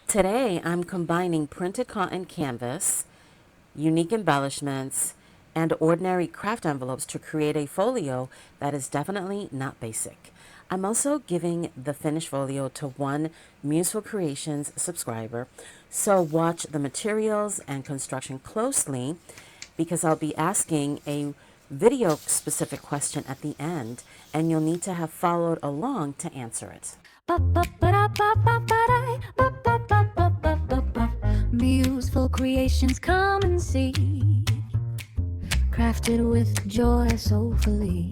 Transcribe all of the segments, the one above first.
Today I'm combining printed cotton canvas, unique embellishments, and ordinary craft envelopes to create a folio that is definitely not basic. I'm also giving the finished folio to one Museful Creations subscriber, so watch the materials and construction closely because I'll be asking a video specific question at the end and you'll need to have followed along to answer it. Museful creations, come and see, crafted with joy soulfully.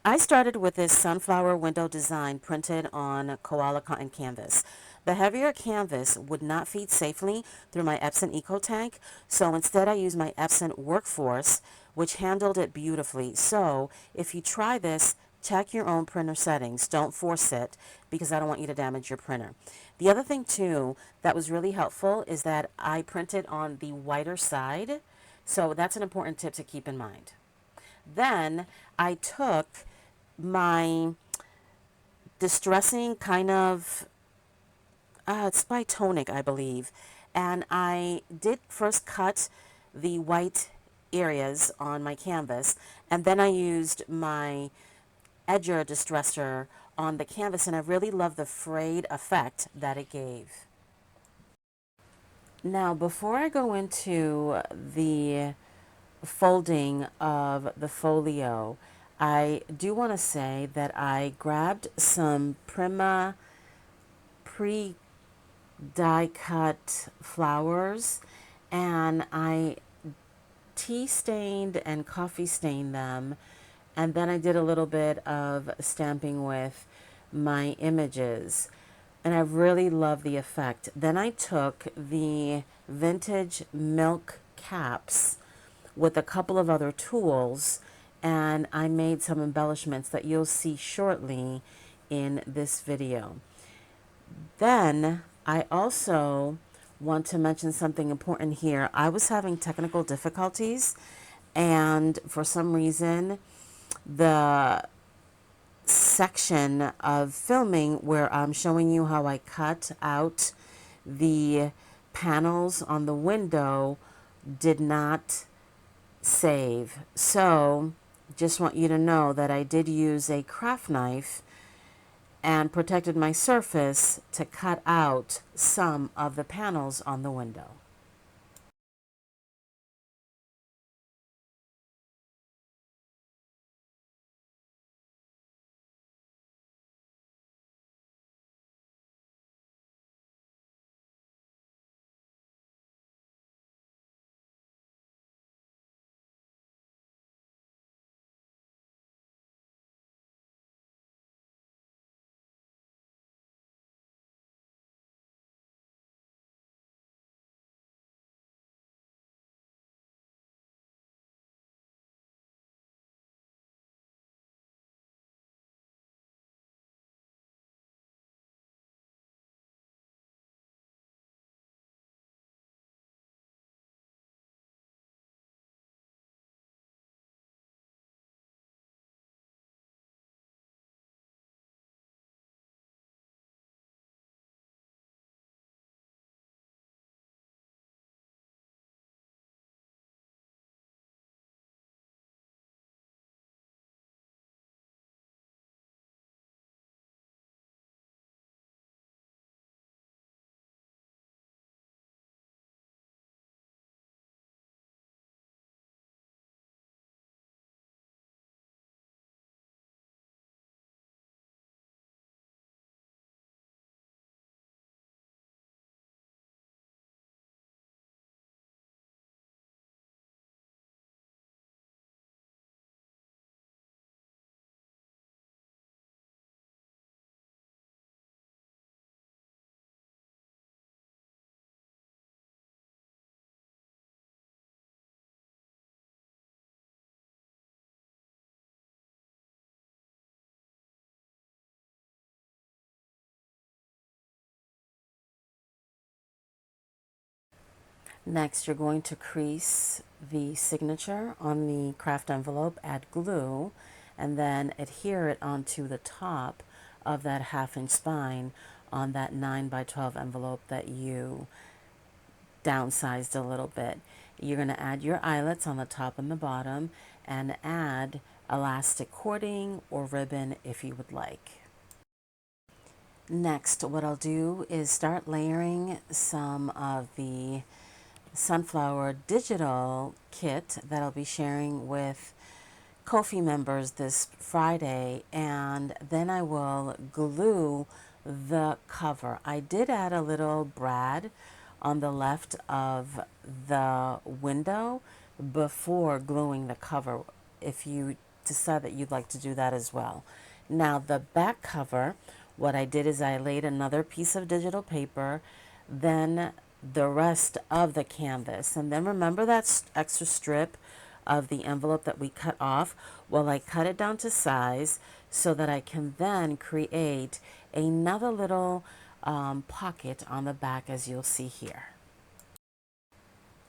I started with this sunflower window design printed on koala cotton canvas. The heavier canvas would not feed safely through my Epson Eco Tank, so instead I used my Epson Workforce, which handled it beautifully. So if you try this, check your own printer settings. Don't force it because I don't want you to damage your printer. The other thing too that was really helpful is that I printed on the whiter side, so that's an important tip to keep in mind. Then I took my distressing kind of, it's by Tonic, I believe, and I did first cut the white areas on my canvas, and then I used my edger distresser on the canvas, and I really love the frayed effect that it gave. Now, before I go into the folding of the folio, I do want to say that I grabbed some Prima pre-die cut flowers and I tea stained and coffee stained them, and then I did a little bit of stamping with my images, and I really love the effect. Then I took the vintage milk caps with a couple of other tools and I made some embellishments that you'll see shortly in this video. Then I also want to mention something important here. I was having technical difficulties and for some reason the section of filming where I'm showing you how I cut out the panels on the window did not save. So just want you to know that I did use a craft knife and protected my surface to cut out some of the panels on the window. Next, you're going to crease the signature on the craft envelope, add glue, and then adhere it onto the top of that 1/2 inch spine on that 9 by 12 envelope that you downsized a little bit. You're going to add your eyelets on the top and the bottom and add elastic cording or ribbon if you would like. Next, what I'll do is start layering some of the sunflower digital kit that I'll be sharing with Ko-fi members this Friday, and then I will glue the cover. I did add a little brad on the left of the window before gluing the cover, if you decide that you'd like to do that as well. Now the back cover, what I did is I laid another piece of digital paper, then the rest of the canvas, and then remember that extra strip of the envelope that we cut off? Well, I cut it down to size so that I can then create another little pocket on the back, as you'll see here.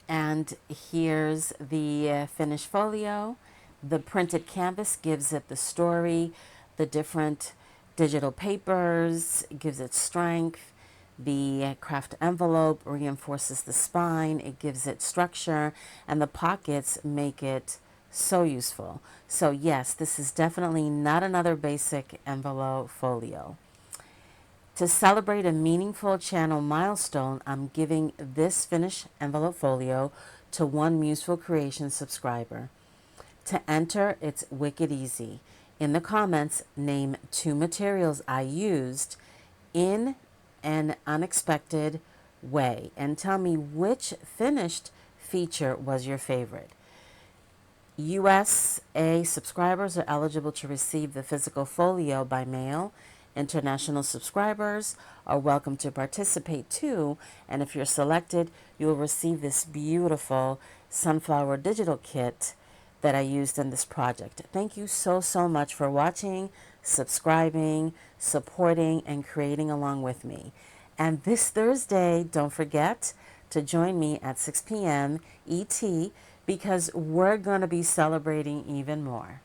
And here's the finished folio. The printed canvas gives it the story, the different digital papers gives it strength. The craft envelope reinforces the spine, it gives it structure, and the pockets make it so useful. So yes, this is definitely not another basic envelope folio. To celebrate a meaningful channel milestone, I'm giving this finished envelope folio to one Museful Creations subscriber. To enter, it's wicked easy. In the comments, name 2 materials I used in an unexpected way and tell me which finished feature was your favorite. USA subscribers are eligible to receive the physical folio by mail. International subscribers are welcome to participate too, and if you're selected, you will receive this beautiful sunflower digital kit that I used in this project. Thank you so much for watching, subscribing, supporting, and creating along with me. And this Thursday, don't forget to join me at 6 p.m. ET because we're going to be celebrating even more.